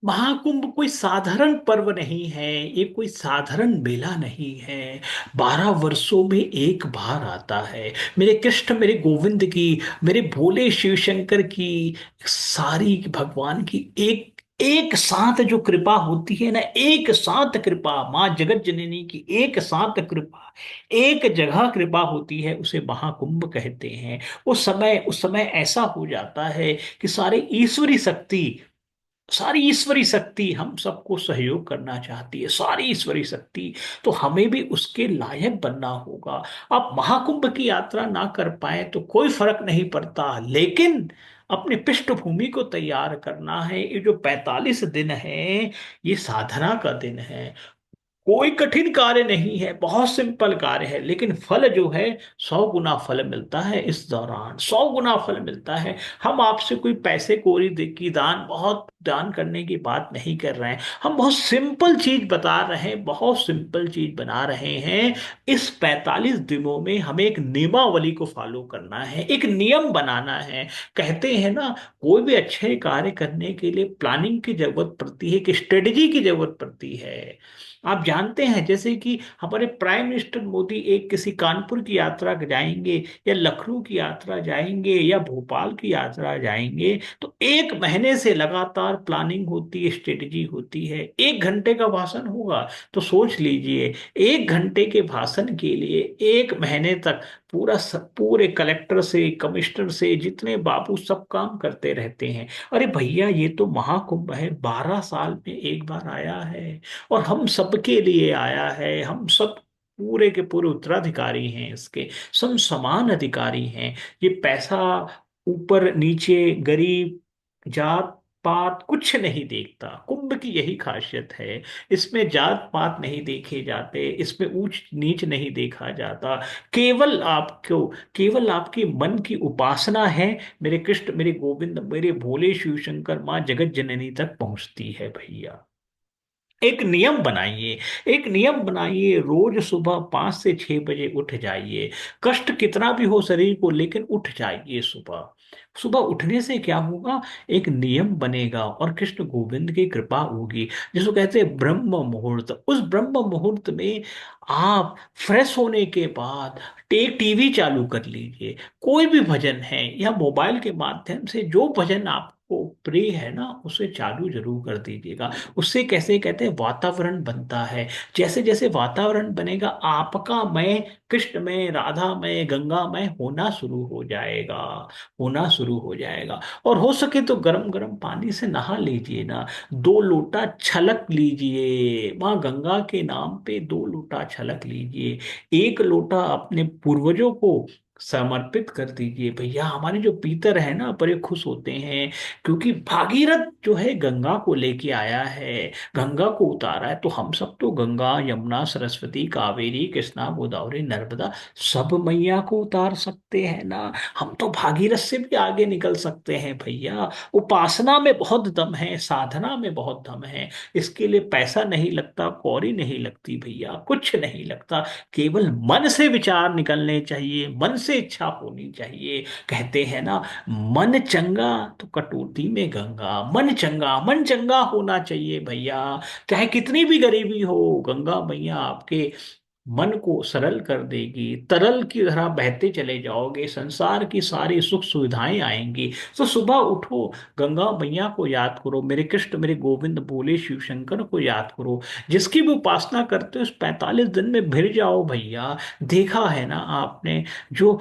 महाकुंभ कोई साधारण पर्व नहीं है, ये कोई साधारण मेला नहीं है। 12 वर्षों में एक बार आता है। मेरे कृष्ण, मेरे गोविंद की, मेरे भोले शिव शंकर की, सारी भगवान की एक एक साथ जो कृपा होती है ना, एक साथ कृपा, माँ जगत जननी की एक साथ कृपा, एक जगह कृपा होती है, उसे महाकुंभ कहते हैं। उस समय ऐसा हो जाता है कि सारी ईश्वरी शक्ति हम सबको सहयोग करना चाहती है, सारी ईश्वरी शक्ति। तो हमें भी उसके लायक बनना होगा। आप महाकुंभ की यात्रा ना कर पाए तो कोई फर्क नहीं पड़ता, लेकिन अपनी पृष्ठभूमि को तैयार करना है। ये जो 45 दिन है, ये साधना का दिन है। कोई कठिन कार्य नहीं है, बहुत सिंपल कार्य है, लेकिन फल जो है 100 गुना फल मिलता है। इस दौरान 100 गुना फल मिलता है। हम आपसे कोई पैसे कौड़ी दे की बहुत दान करने की बात नहीं कर रहे हैं। हम बहुत सिंपल चीज बता रहे हैं, बहुत सिंपल चीज बना रहे हैं। इस 45 दिनों में हमें एक नियमावली को फॉलो करना है, एक नियम बनाना है। कहते हैं ना, कोई भी अच्छे कार्य करने के लिए प्लानिंग की जरूरत पड़ती है, कि स्ट्रेटेजी की जरूरत पड़ती है। आप जानते हैं, जैसे कि हमारे प्राइम मिनिस्टर मोदी एक किसी कानपुर की यात्रा जाएंगे, या लखनऊ की यात्रा जाएंगे, या भोपाल की यात्रा जाएंगे, तो 1 महीने से लगातार प्लानिंग होती है, स्ट्रेटजी होती है। 1 घंटे का भाषण होगा, तो सोच लीजिए, 1 घंटे के भाषण के लिए 1 महीने तक पूरे कलेक्टर से, कमिश्नर से, जितने बाबू सब काम करते रहते हैं। अरे भैया, ये तो महाकुंभ है, 12 साल में एक बार आया है, और हम सबके लिए आया है। हम सब पूरे के पूरे उत्तराधिकारी हैं इसके, सब समान अधिकारी हैं। ये पैसा ऊपर नीचे, गरीब, जात पात कुछ नहीं देखता। कुंभ की यही खासियत है। इसमें जात पात नहीं देखे जाते, इसमें ऊंच नीच नहीं देखा जाता। केवल आपकी मन की उपासना है, मेरे कृष्ण, मेरे गोविंद, मेरे भोले शिव शंकर, माँ जगत जननी तक पहुंचती है भैया। एक नियम बनाइए, एक नियम बनाइए, रोज सुबह 5 से 6 बजे उठ जाइए। कष्ट कितना भी हो शरीर को, लेकिन उठ जाइए सुबह। सुबह उठने से क्या होगा, एक नियम बनेगा और कृष्ण गोविंद की कृपा होगी। जिसको कहते हैं ब्रह्म मुहूर्त। उस ब्रह्म मुहूर्त में आप फ्रेश होने के बाद टीवी चालू कर लीजिए। कोई भी भजन है, या मोबाइल के माध्यम से जो भजन आपको प्रिय है ना, उसे चालू जरूर कर दीजिएगा। उससे कैसे कहते हैं, वातावरण बनता है। जैसे जैसे वातावरण बनेगा, आपका मैं कृष्ण में, राधा में, गंगा में होना शुरू हो जाएगा, होना शुरू हो जाएगा। और हो सके तो गरम गरम पानी से नहा लीजिए ना, 2 लोटा छलक लीजिए, माँ गंगा के नाम पे 2 लोटा छलक लीजिए। 1 लोटा अपने पूर्वजों को समर्पित कर दीजिए भैया। हमारे जो पीतर है ना, बड़े खुश होते हैं, क्योंकि भागीरथ जो है गंगा को लेके आया है, गंगा को उतारा है। तो हम सब तो गंगा, यमुना, सरस्वती, कावेरी, कृष्णा, गोदावरी, नर्मदा, सब मैया को उतार सकते हैं ना। हम तो भागीरथ से भी आगे निकल सकते हैं भैया। उपासना में बहुत दम है, साधना में बहुत दम है। इसके लिए पैसा नहीं लगता, कौड़ी नहीं लगती भैया, कुछ नहीं लगता। केवल मन से विचार निकलने चाहिए, मन से इच्छा होनी चाहिए। कहते हैं ना, मन चंगा तो कटौती में गंगा। मन चंगा होना चाहिए भैया। चाहे कितनी भी गरीबी हो, गंगा मैया आपके मन को सरल कर देगी। तरल की तरह बहते चले जाओगे, संसार की सारी सुख सुविधाएं आएंगी। तो सुबह उठो, गंगा मैया को याद करो, मेरे कृष्ण, मेरे गोविंद, भोले शिव शंकर को याद करो। जिसकी भी उपासना करते हो, उस 45 दिन में भिड़ जाओ भैया। देखा है ना आपने, जो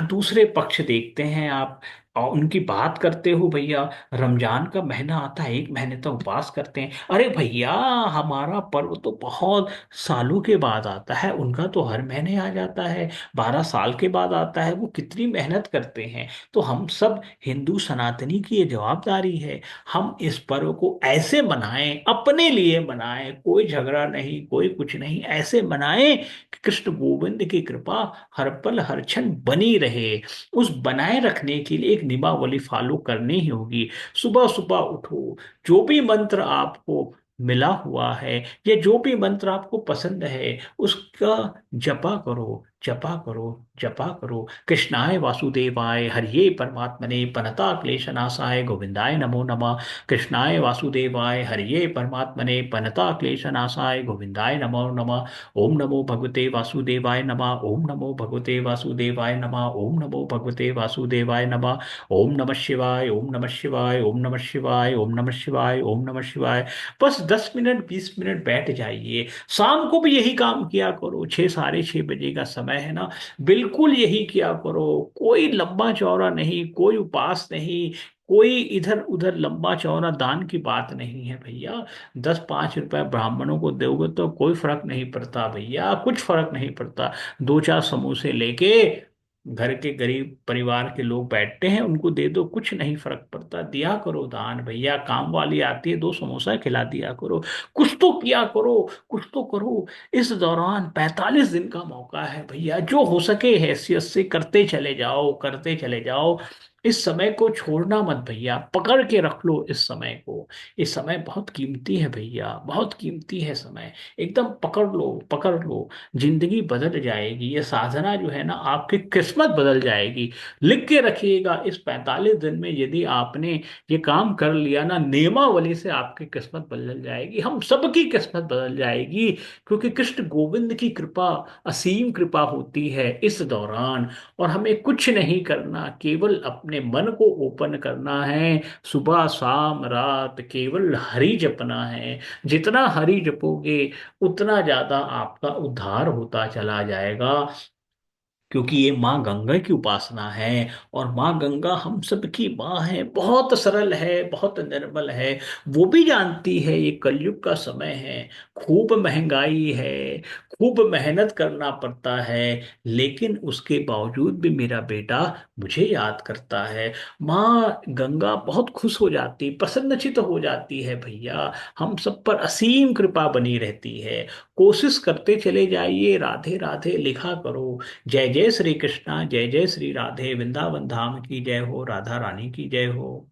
दूसरे पक्ष देखते हैं आप, और उनकी बात करते हो भैया। रमजान का महीना आता है, 1 महीने तक उपवास करते हैं। अरे भैया, हमारा पर्व तो बहुत सालों के बाद आता है, उनका तो हर महीने आ जाता है, 12 साल के बाद आता है। वो कितनी मेहनत करते हैं। तो हम सब हिंदू सनातनी की ये जवाबदारी है, हम इस पर्व को ऐसे मनाएं, अपने लिए मनाएं, कोई झगड़ा नहीं, कोई कुछ नहीं, ऐसे मनाएं कि कृष्ण गोविंद की कृपा हर पल हर क्षण बनी रहे। उस बनाए रखने के लिए एक नियमावली फॉलो करनी ही होगी। सुबह सुबह उठो, जो भी मंत्र आपको मिला हुआ है, या जो भी मंत्र आपको पसंद है, उसका जपा करो। जपा करो, जपा करो। कृष्णाय वासुदेवाय हरिये परमात्मने पनता क्लेशनाशाय गोविंदाय नमो नमः। कृष्णाय वासुदेवाय हरिये परमात्मने पनता क्लेशनाशाय गोविंदाय नमो नमः। ओम नमो भगवते वासुदेवाय नमः। ओम नमो भगवते वासुदेवाय नमः। ओम नमो भगवते वासुदेवाय नमः। ओम नमः शिवाय, ओम नमः शिवाय, ओम नमः शिवाय, ओम नमः शिवाय, ओम नमः शिवाय। बस 10 मिनट 20 मिनट बैठ जाइए। शाम को भी यही काम किया करो, 6 साढ़े 6 बजे का समय है ना, बिल्कुल यही किया करो। कोई लंबा चौड़ा नहीं, कोई उपास नहीं, कोई इधर उधर लंबा चौड़ा दान की बात नहीं है भैया। 10 5 रुपए ब्राह्मणों को दोगे तो कोई फर्क नहीं पड़ता भैया, कुछ फर्क नहीं पड़ता। 2 4 समोसे लेके घर के गरीब परिवार के लोग बैठते हैं, उनको दे दो, कुछ नहीं फर्क पड़ता। दिया करो दान भैया, काम वाली आती है 2 समोसा खिला दिया करो। कुछ तो किया करो, कुछ तो करो। इस दौरान 45 दिन का मौका है भैया, जो हो सके हैसियत से करते चले जाओ, करते चले जाओ। इस समय को छोड़ना मत भैया, पकड़ के रख लो इस समय को। इस समय बहुत कीमती है भैया, बहुत कीमती है समय। एकदम पकड़ लो, पकड़ लो। जिंदगी बदल जाएगी, ये साधना जो है ना, आपकी किस्मत बदल जाएगी। लिख के रखिएगा, इस 45 दिन में यदि आपने ये काम कर लिया ना, नियमावली से आपकी किस्मत बदल जाएगी, हम सबकी किस्मत बदल जाएगी। क्योंकि कृष्ण गोविंद की कृपा, असीम कृपा होती है इस दौरान। और हमें कुछ नहीं करना, केवल अपने मन को ओपन करना है। सुबह शाम रात केवल हरि जपना है। जितना हरि जपोगे उतना ज्यादा आपका उद्धार होता चला जाएगा। क्योंकि ये माँ गंगा की उपासना है। और माँ गंगा हम सबकी माँ है, बहुत सरल है, बहुत निर्मल है। वो भी जानती है ये कलयुग का समय है, खूब महंगाई है, खूब मेहनत करना पड़ता है। लेकिन उसके बावजूद भी मेरा बेटा मुझे याद करता है। माँ गंगा बहुत खुश हो जाती, प्रसन्नचित हो जाती है भैया। हम सब पर असीम कृपा बनी रहती है। कोशिश करते चले जाइए, राधे राधे लिखा करो। जय जय श्री कृष्णा, जय जय श्री राधे। वृंदावन धाम की जय हो, राधा रानी की जय हो।